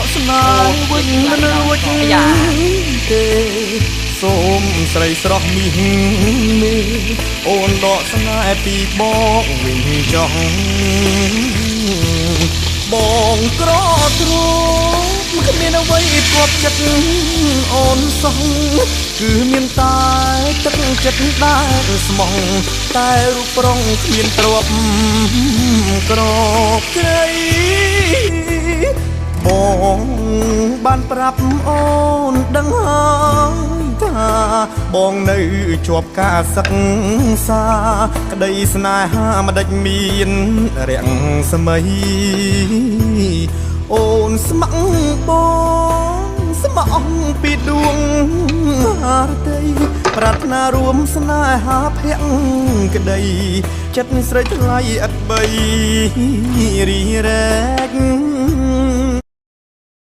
កស្នេហ៍វិញមិនរួចទេសូមស្រីស្រស់នេះមេអូនដកស្នេហ៍ពីបងវិញចង់បងក្រទ្រមគ្មានអ្វីពាប់ចិត្តអូនសោះគឺមានតែទឹកចិត្តដែលស្មោះតែរូបប្រុងគ្មានទ្រព្យក្រក្រៃបងបានប្រាប់អូនដឹងហើយថាបងនៅជាប់ការសិក្សាក្តីស្នេហាមិនដេចមានរាំងស្មៃអូនស្ម័គ្របងស្មោះពីដួងហារតីប្រាថ្នារួមស្នេហាភក្តីចិត្តស្រីថ្លៃអត់បីរីរែក